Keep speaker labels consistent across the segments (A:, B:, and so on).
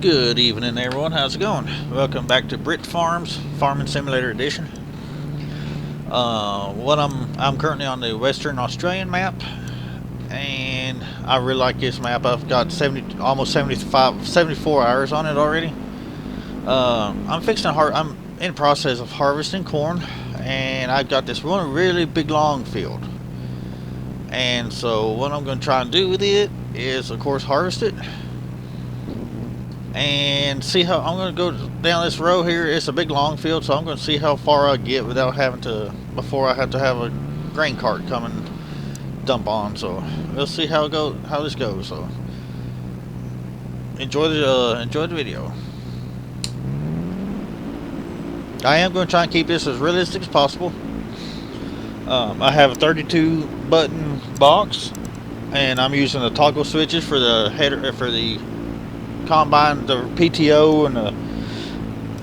A: Good evening, everyone. How's it going? Welcome back to Brit Farms Farming Simulator Edition. I'm currently on the Western Australian map, and I really like this map. I've got almost 74 hours on it already. I'm in the process of harvesting corn, and I've got this one really big long field. And so what I'm going to try and do with it is, of course, harvest it. And see how I'm going to go down this row here. It's a big long field, so I'm going to see how far I get without having to, before I have to have a grain cart come and dump on. So we'll see how this goes. So enjoy the video. I am going to try and keep this as realistic as possible. I have a 32 button box, and I'm using the toggle switches for the header, for the combine, the PTO and the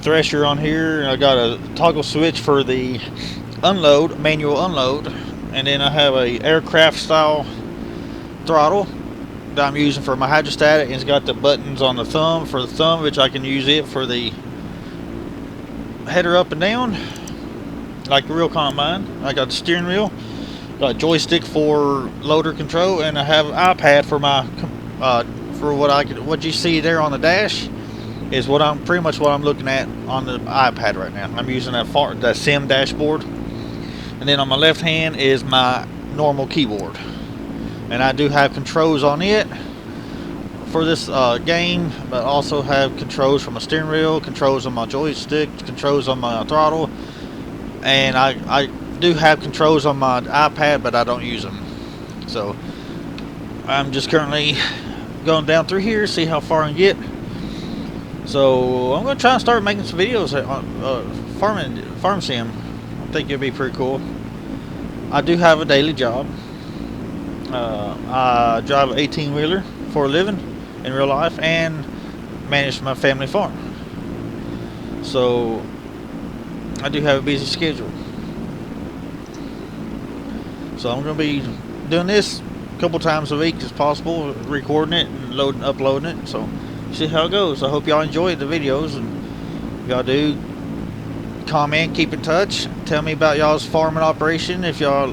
A: thresher on here. I got a toggle switch for the unload, manual unload, and then I have a aircraft style throttle that I'm using for my hydrostatic, and it's got the buttons on the thumb for the thumb, which I can use it for the header up and down like a real combine. I got the steering wheel, got a joystick for loader control, and I have an iPad for my for what you see there on the dash is pretty much what I'm looking at on the iPad right now. I'm using that sim dashboard, and then on my left hand is my normal keyboard, and I do have controls on it for this game, but also have controls from my steering wheel, controls on my joystick, controls on my throttle, and I do have controls on my iPad, but I don't use them. So I'm just currently going down through here, see how far I can get. So I'm going to try and start making some videos on farm sim. I think it'd be pretty cool. I do have a daily job. I drive an 18-wheeler for a living in real life and manage my family farm. So I do have a busy schedule. So I'm going to be doing this a couple times a week as possible, recording it and uploading it. So see how it goes. I hope y'all enjoy the videos, and if y'all do, comment, keep in touch, tell me about y'all's farming operation, if y'all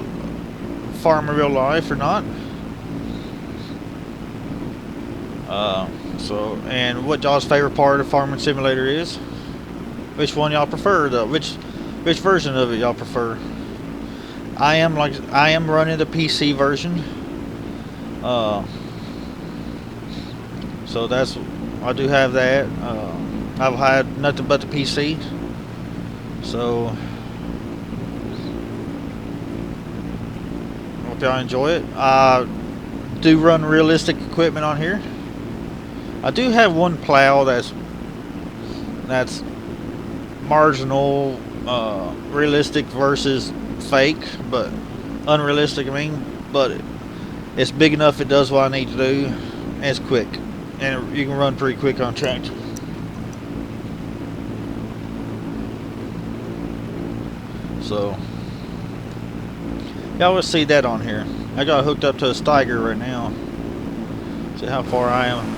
A: farm in real life or not. And what y'all's favorite part of Farming Simulator is. Which one y'all prefer, though? Which version of it y'all prefer? I am running the PC version. So I do have that. I've had nothing but the PC. So hope y'all enjoy it. I do run realistic equipment on here. I do have one plow that's marginal, realistic versus fake, but unrealistic, but it's big enough, it does what I need to do, and it's quick, and you can run pretty quick on tractor. So y'all will see that on here. I got hooked up to a Steiger right now. See how far I am.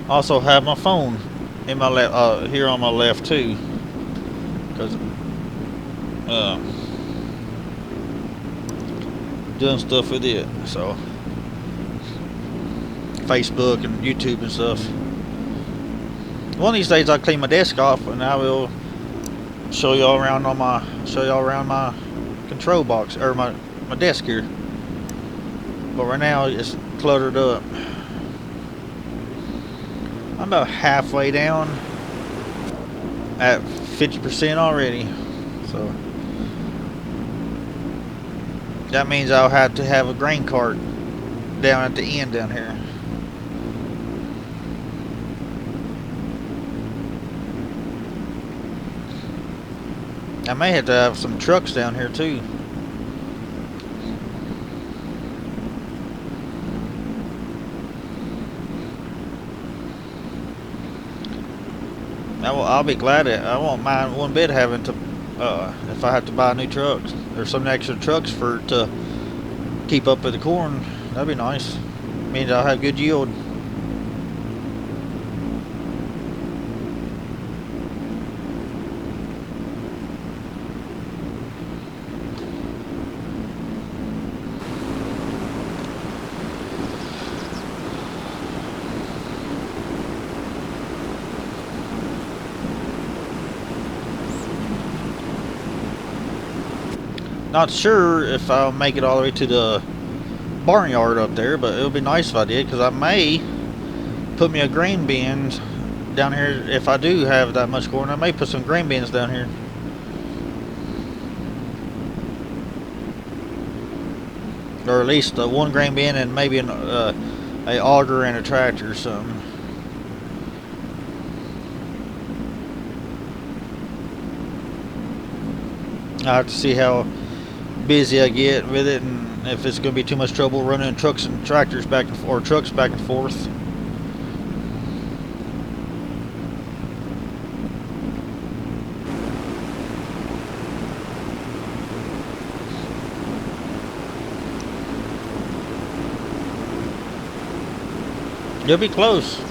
A: Also have my phone in my left, here on my left too, because doing stuff with it. So Facebook and YouTube and stuff. One of these days I'll clean my desk off, and I will show y'all around my control box, or my desk here. But right now it's cluttered up. I'm about halfway down at 50% already. So that means I'll have to have a grain cart down at the end down here. I may have to have some trucks down here too. I'll be glad I won't mind one bit having to, if I have to buy new trucks or some extra trucks to keep up with the corn. That'd be nice. Means I'll have good yield. Not sure if I'll make it all the way to the barnyard up there, but it would be nice if I did, because I may put me a grain bin down here. If I do have that much corn, I may put some grain bins down here. Or at least one grain bin and maybe a auger and a tractor or something. I have to see how busy I get with it, and if it's going to be too much trouble running trucks and tractors back and forth, or trucks back and forth. You'll be close.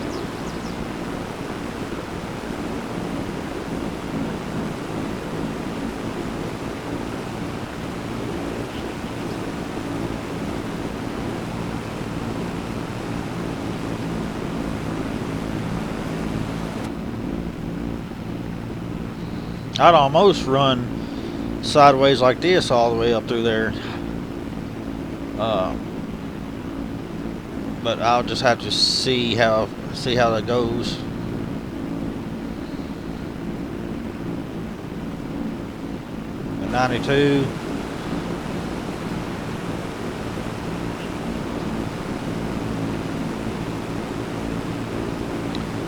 A: I'd almost run sideways like this all the way up through there. But I'll just have to see how that goes. And 92.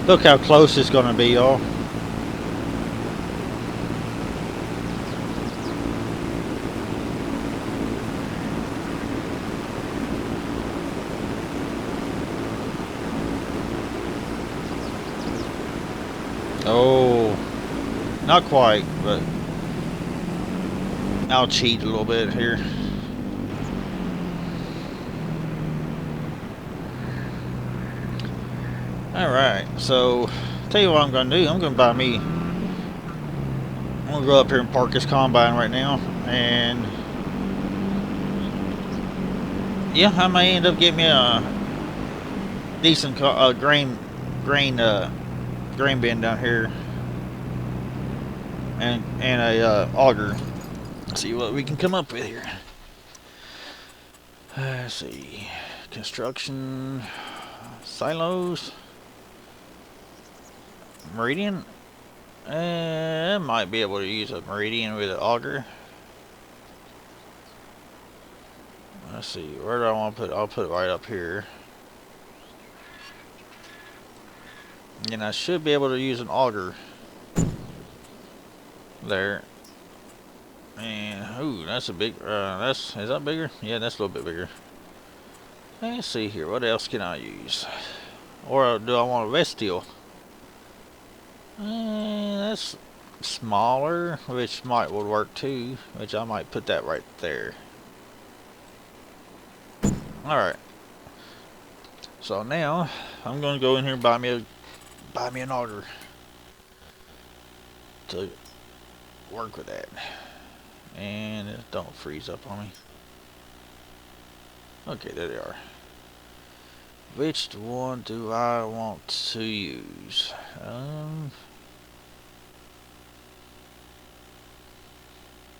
A: Look how close it's going to be, y'all. Oh, not quite, but I'll cheat a little bit here. Alright, so tell you what I'm going to do. I'm going to buy me, I'm going to go up here and park this combine right now, and yeah, I may end up getting me a decent grain bin down here, and a auger. Let's see what we can come up with here. Let's see, construction silos, meridian. I might be able to use a meridian with an auger. Let's see, where do I want to put it? I'll put it right up here. And I should be able to use an auger there. And ooh, that's a big. Is that bigger? Yeah, that's a little bit bigger. Let's see here. What else can I use? Or do I want a vestile? That's smaller, which would work too. Which I might put that right there. All right. So now I'm gonna go in here and buy me an auger to work with that, and it don't freeze up on me. Okay, there they are. Which one do I want to use?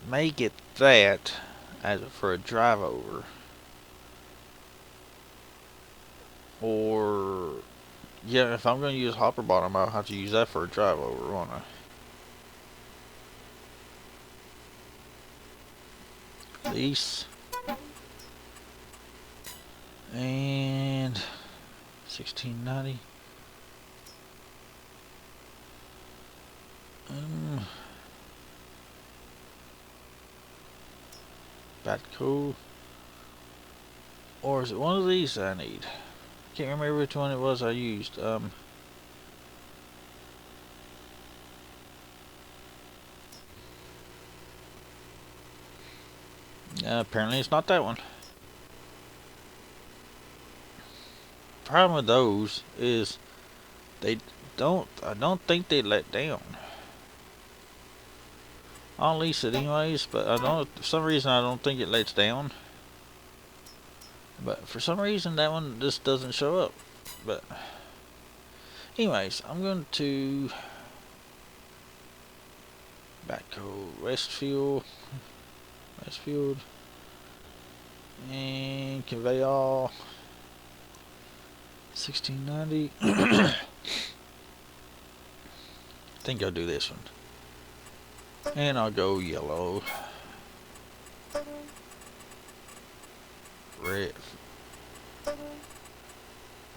A: May get that for a drive over, or yeah, if I'm going to use hopper bottom, I'll have to use that for a drive over, won't I? Lease and 1690. That cool. Or is it one of these that I need? Can't remember which one it was I used. Apparently it's not that one. Problem with those is I don't think they let down. I'll lease it anyways, but for some reason I don't think it lets down. But for some reason that one just doesn't show up. But anyways, I'm going to backhoe Westfield, and convey all 1690. I think I'll do this one. And I'll go yellow. Red.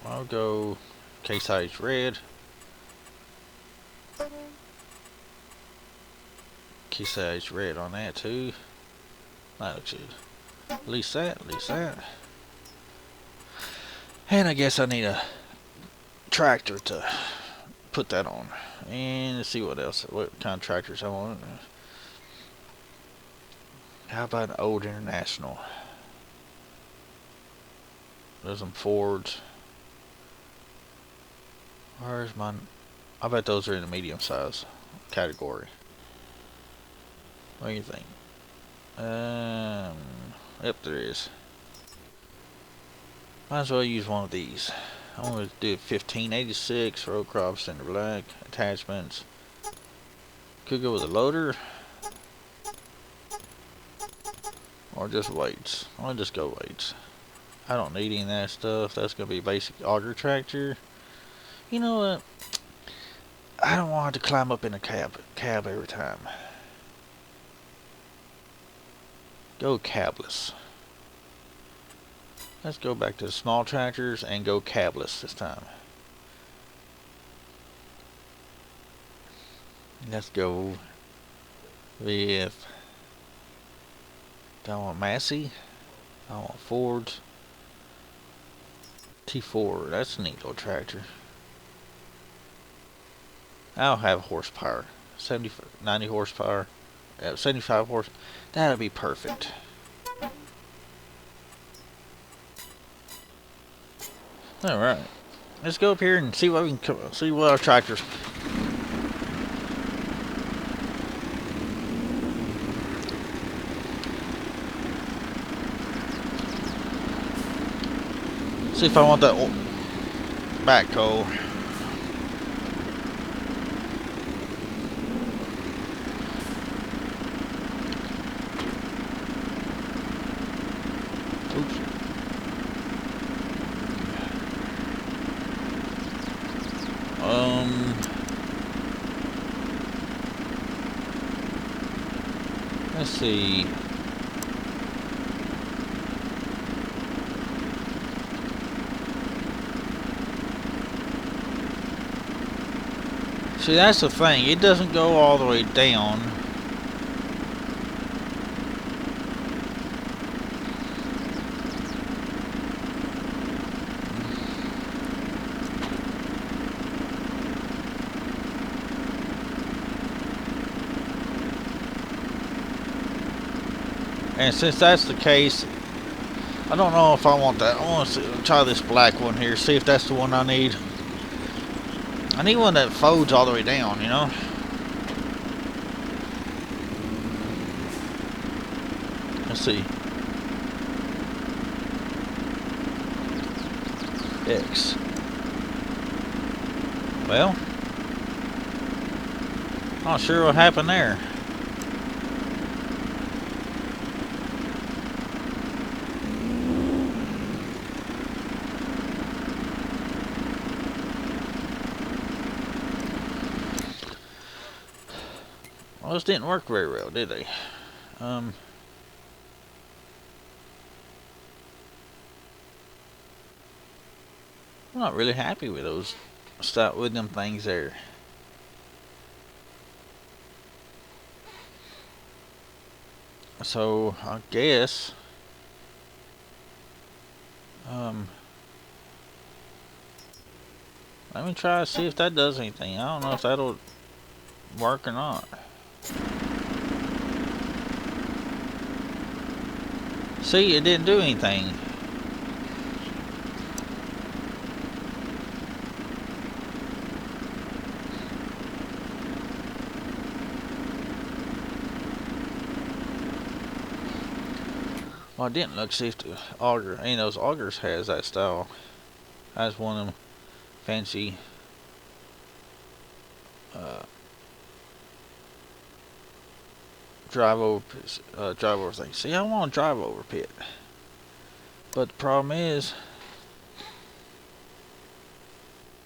A: I'll go case size red. Case size red on that too. That looks good. At least that. And I guess I need a tractor to put that on. And let's see what kind of tractors I want. How about an old International? There's some Fords. Where's mine? I bet those are in the medium size category. What do you think? Yep, there is. Might as well use one of these. I'm going to do 1586 row crop center black attachments. Could go with a loader or just weights. I'll just go weights. I don't need any of that stuff. That's going to be a basic auger tractor. You know what? I don't want to climb up in a cab every time. Go cabless. Let's go back to the small tractors and go cabless this time. Let's go with, I want Massey, I want Fords, T4, that's a neat little tractor. I'll have horsepower, 90 horsepower, 75 horse, that'll be perfect. Alright, let's go up here and see what we can see what our tractors. See if I want that backhoe. Oops. Let's see. See, that's the thing. It doesn't go all the way down. And since that's the case, I don't know if I want that. I want to try this black one here, see if that's the one I need. I need one that folds all the way down, you know? Let's see. X. Well, not sure what happened there. Well, this didn't work very well, did they? I'm not really happy with those. Start with them things there. So I guess let me try to see if that does anything. I don't know if that'll work or not. See, it didn't do anything. Well, I didn't look see if the auger, any of those augers has that style. Has one of them fancy drive over thing. See, I want a drive over pit, but the problem is,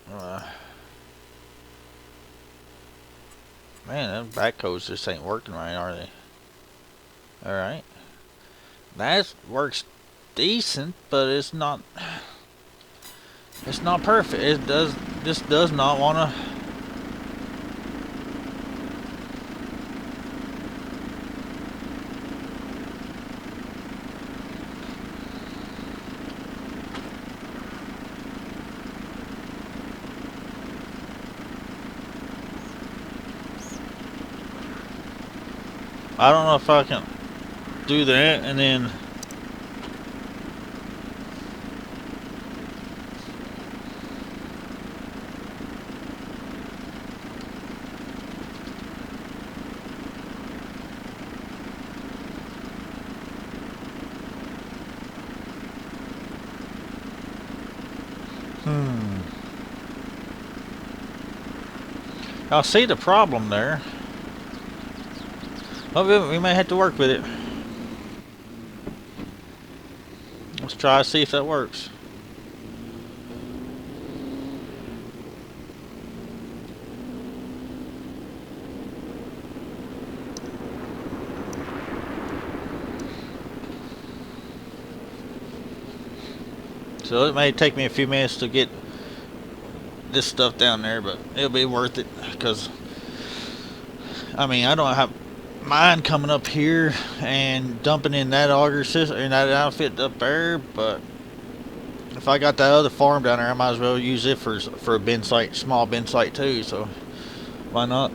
A: man, them backhoes just ain't working right, are they? All right, that works decent, but it's not. It's not perfect. It just does not want to. I don't know if I can do that and then. I see the problem there. Well, we may have to work with it. Let's try to see if that works. So it may take me a few minutes to get this stuff down there, but it'll be worth it, because I mean, I don't have mine coming up here and dumping in that auger system in that outfit up there, but if I got that other farm down there, I might as well use it for a bin site, small bin site too, so why not?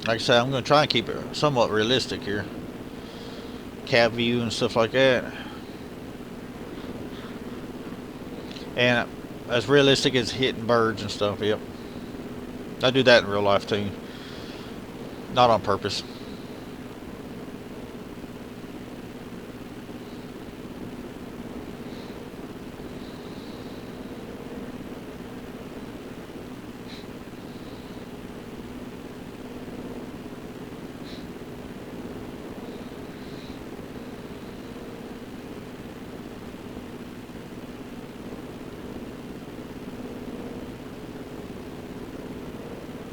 A: Like I said, I'm going to try and keep it somewhat realistic here. Cab view and stuff like that. And as realistic as hitting birds and stuff, yep. I do that in real life too. Not on purpose.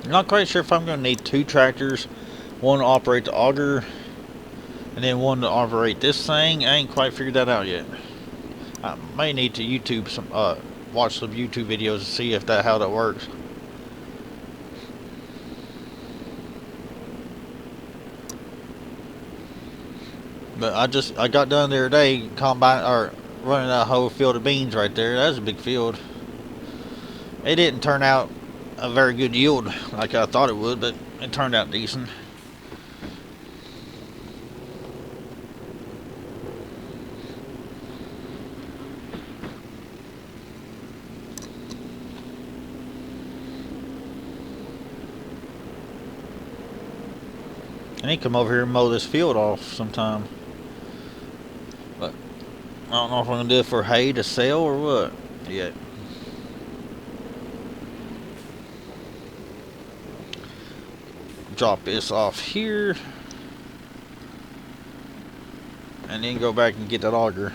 A: I'm not quite sure if I'm going to need two tractors, one to operate the auger and then one to operate this thing. I ain't quite figured that out yet. I may need to YouTube some watch some YouTube videos to see if how that works. But I got done the other day running that whole field of beans right there. That was a big field. It didn't turn out a very good yield like I thought it would, but it turned out decent. I need to come over here and mow this field off sometime. But I don't know if I'm going to do it for hay to sell or what yet. Drop this off here. And then go back and get that auger.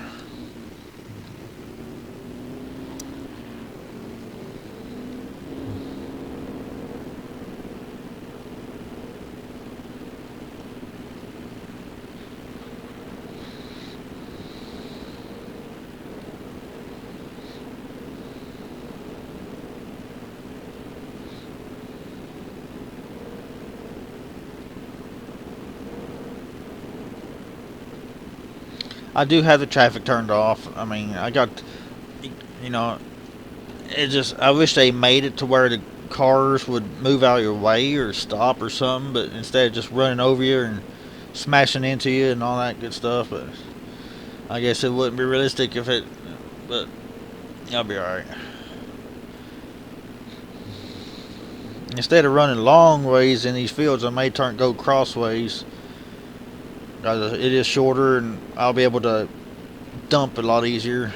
A: I do have the traffic turned off. I mean, I got, you know, it just, I wish they made it to where cars would move out of your way or stop or something, but instead of just running over you and smashing into you and all that good stuff. But I guess it wouldn't be realistic if it, but I'll be alright. Instead of running long ways in these fields, I may go crossways. It is shorter and I'll be able to dump a lot easier.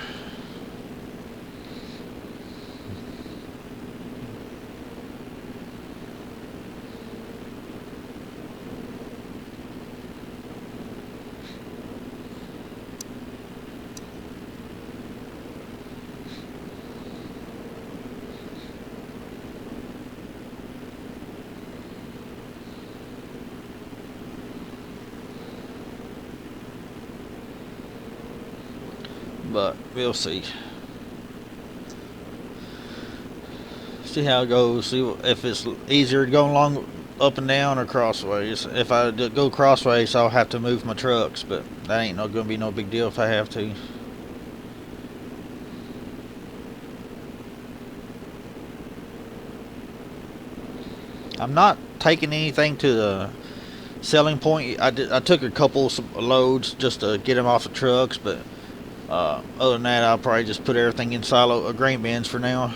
A: But we'll see. See how it goes. See if it's easier to go along up and down or crossways. If I go crossways, I'll have to move my trucks, but that ain't going to be no big deal if I have to. I'm not taking anything to the selling point. I took a couple loads just to get them off the trucks, but other than that, I'll probably just put everything in silo grain bins for now.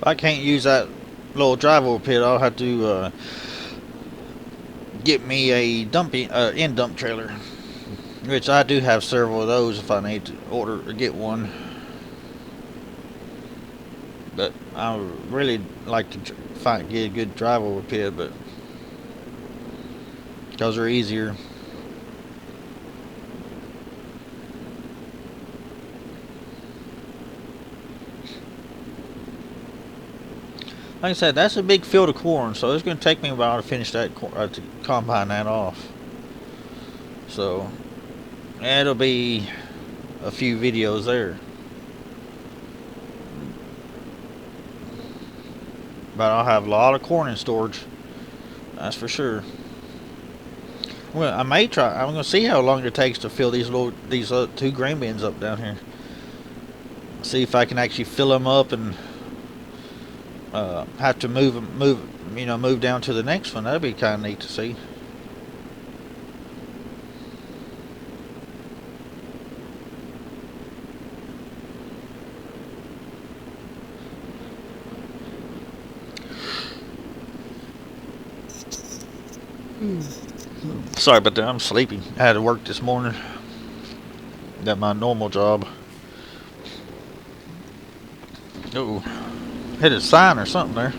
A: If I can't use that little drive-over pit, I'll have to get me a end dump trailer, which I do have several of those if I need to order or get one. But I would really like to get a good drive-over pit, but those are easier. Like I said, that's a big field of corn, so it's going to take me a while to finish that to combine that off. So it'll be a few videos there, but I'll have a lot of corn in storage. That's for sure. Well, I may try. I'm going to see how long it takes to fill these two grain bins up down here. See if I can actually fill them up and have to move down to the next one. That'd be kind of neat to see. Sorry about that. I'm sleepy. I had to work this morning. Got my normal job. Oh, hit a sign or something there.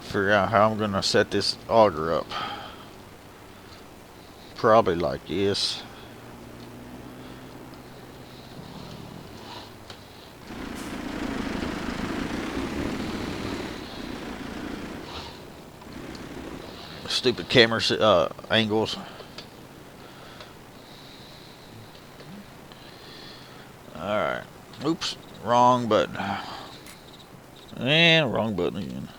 A: Figure out how I'm gonna set this auger up. Probably like this. Stupid camera angles. Alright. Oops. Wrong button. And wrong button again.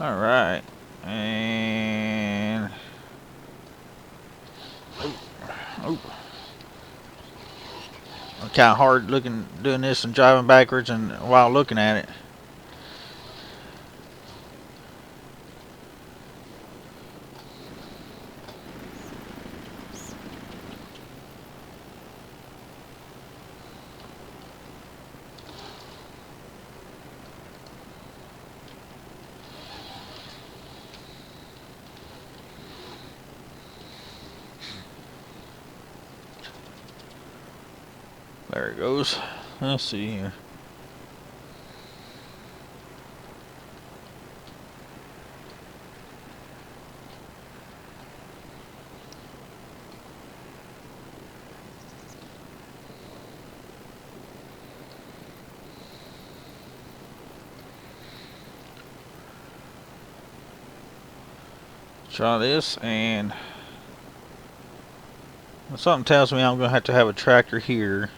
A: Alright. And oh. Kind of hard looking doing this and driving backwards and while looking at it. There it goes. Let's see here. Try this, and something tells me I'm going to have a tractor here.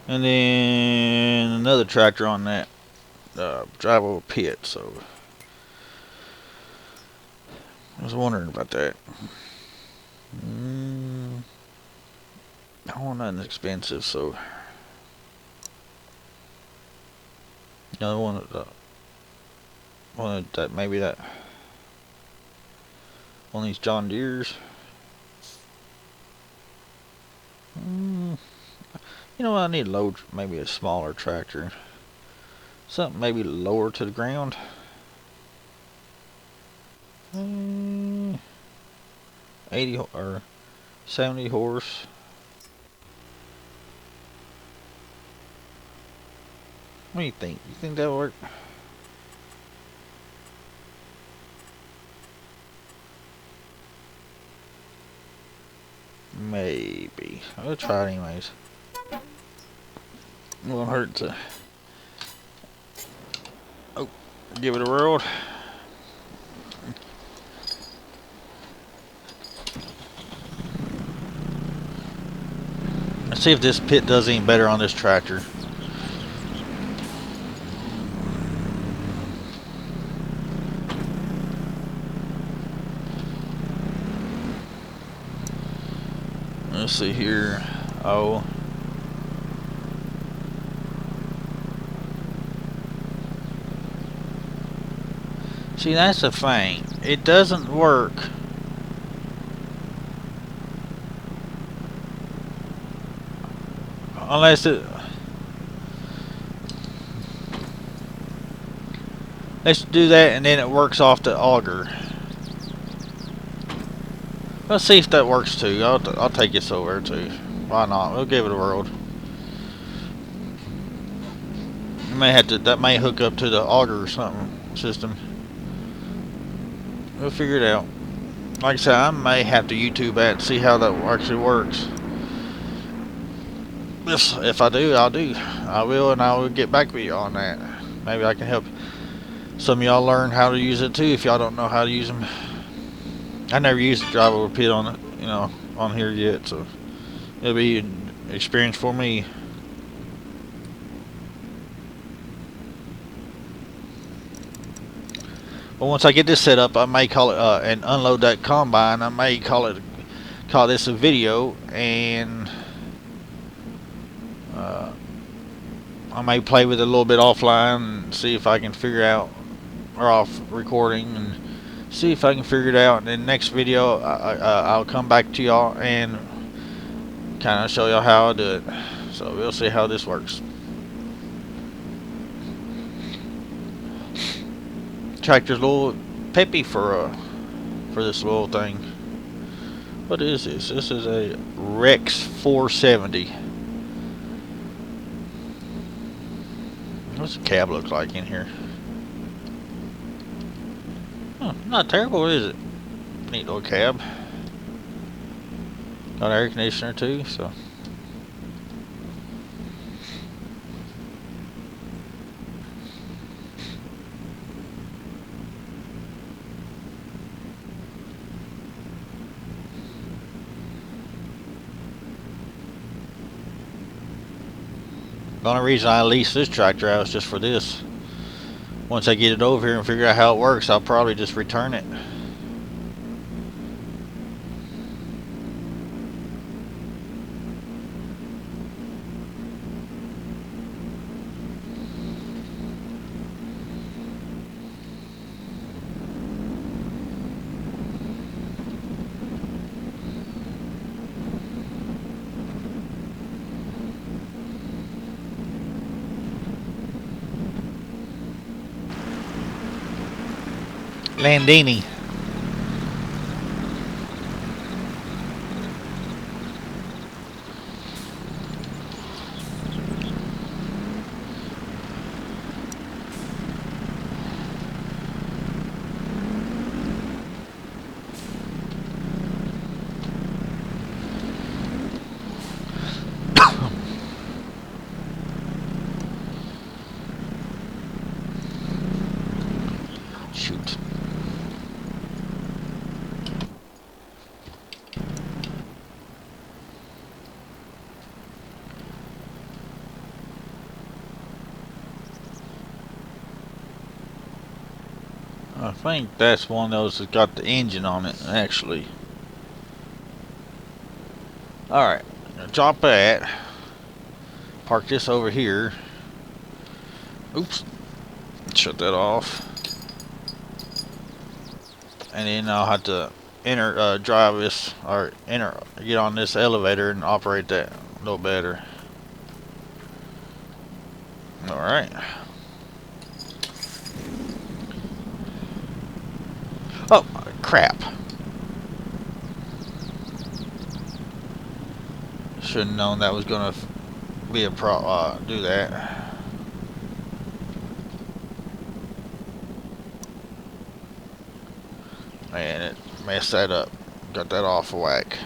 A: And then another tractor on that drivable pit, so I was wondering about that. I don't want nothing expensive, so another one of that maybe that one of these John Deere's. You know what, I need to load maybe a smaller tractor. Something maybe lower to the ground. 80 or 70 horse. What do you think? You think that'll work? Maybe. I'll try it anyways. It won't hurt to give it a whirl. Let's see if this pit does any better on this tractor. Let's see here. Oh. See, that's the thing. It doesn't work. Unless it... Let's do that and then it works off the auger. Let's see if that works too. I'll take this over too. Why not? We'll give it a whirl. You may have to, that may hook up to the auger or something system. We'll figure it out. Like I said, I may have to YouTube that and see how that actually works. If I do, I'll do. I will, and I will get back with you on that. Maybe I can help some of y'all learn how to use it too if y'all don't know how to use them. I never used the drive over pit on it, you know, on here yet, so it'll be an experience for me. But once I get this set up, I may call it and unload that combine. I may call this a video, and I may play with it a little bit offline and see if I can figure out, or off recording, and see if I can figure it out. And then next video I'll come back to y'all and kind of show y'all how I do it. So we'll see how this works. Tractor's a little peppy for this little thing. What is this? This is a Rex 470. What's the cab look like in here? Oh, not terrible, is it? Neat little cab. Got air conditioner too, so. The only reason I lease this tractor out is just for this. Once I get it over here and figure out how it works, I'll probably just return it. Landini. Shoot. I think that's one of those that's got the engine on it, actually. Alright, drop that. Park this over here. Oops. Shut that off. And then I'll have to drive this, or get on this elevator and operate that a little better. Alright. Oh, crap. Should have known that was going to be a do that. Man, it messed that up. Got that off of whack.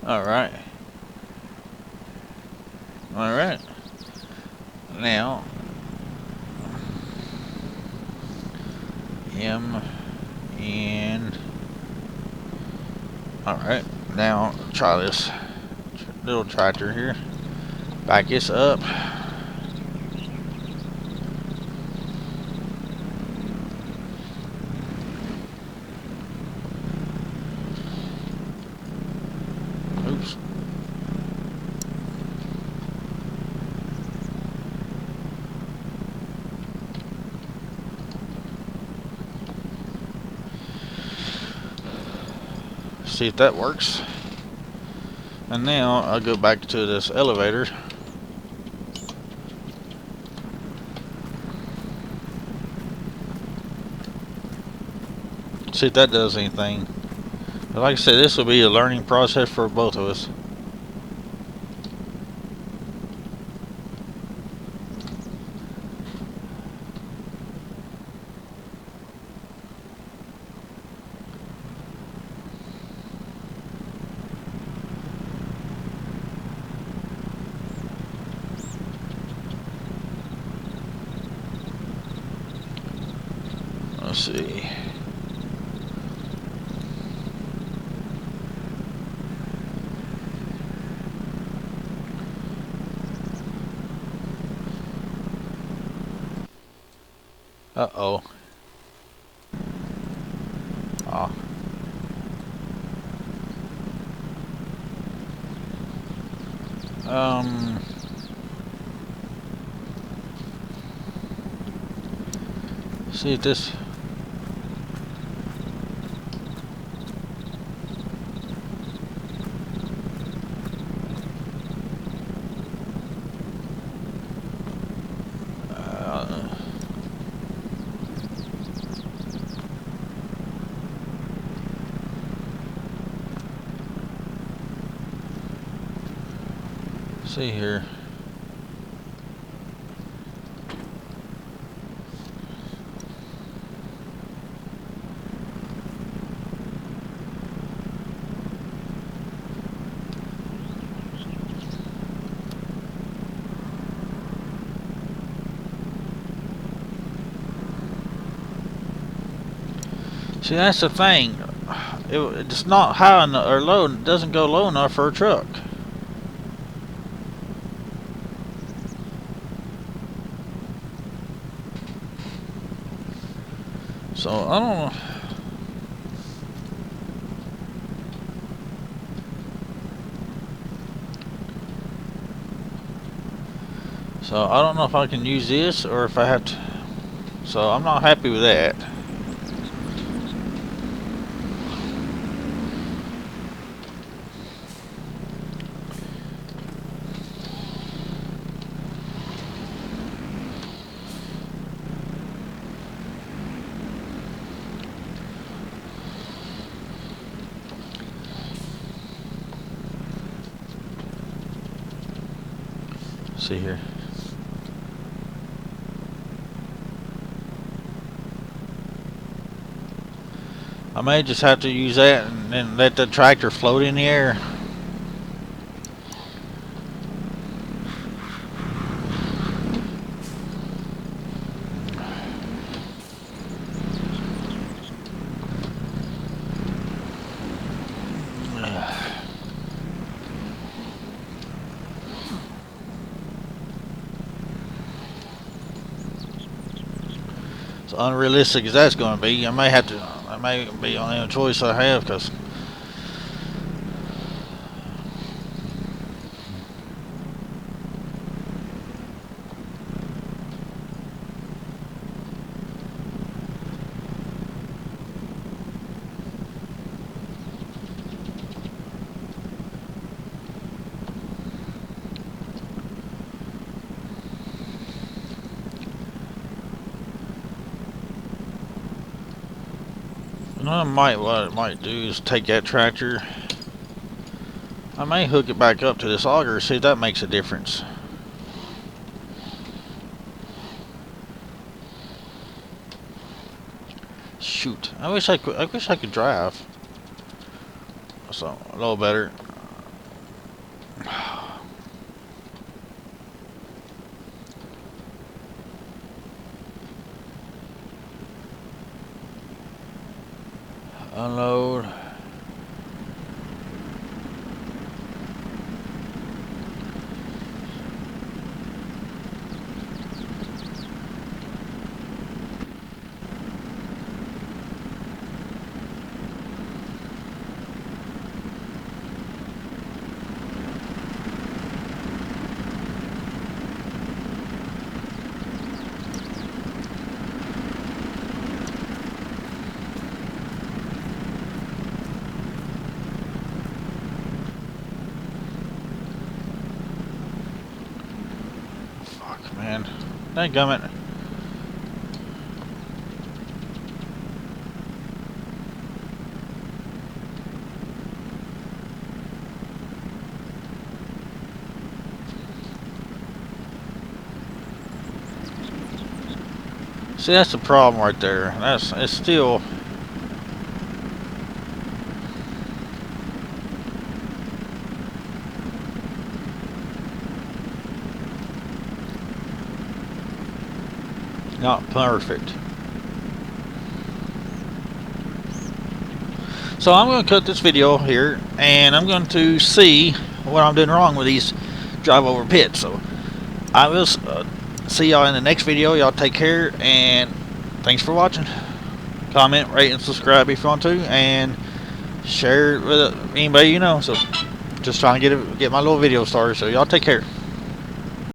A: Alright. Alright. Now, alright, now try this little tractor here. Back this up. Oops. See if that works. And now I'll go back to this elevator. See if that does anything. But like I said, this will be a learning process for both of us. Let's see. Uh-oh. Ah. See if this. See here. See, that's the thing. It's not high enough or low. It doesn't go low enough for a truck. So I don't know. So I don't know if I can use this or if I have to. So I'm not happy with that. See here. I may just have to use that and then let the tractor float in the air. As unrealistic as that's going to be, I may have to. That may be the only choice I have, because what it might do is take that tractor. I may hook it back up to this auger, see if that makes a difference. Shoot, I wish I could drive. So a little better. Unload. Man, dadgummit. See, that's the problem right there. It's still. Not perfect. So I'm going to cut this video here, and I'm going to see what I'm doing wrong with these drive over pits. So I will see y'all in the next video. Y'all take care, and thanks for watching. Comment, rate, and subscribe if you want to, and share it with anybody you know. So just trying to get my little video started. So y'all take care.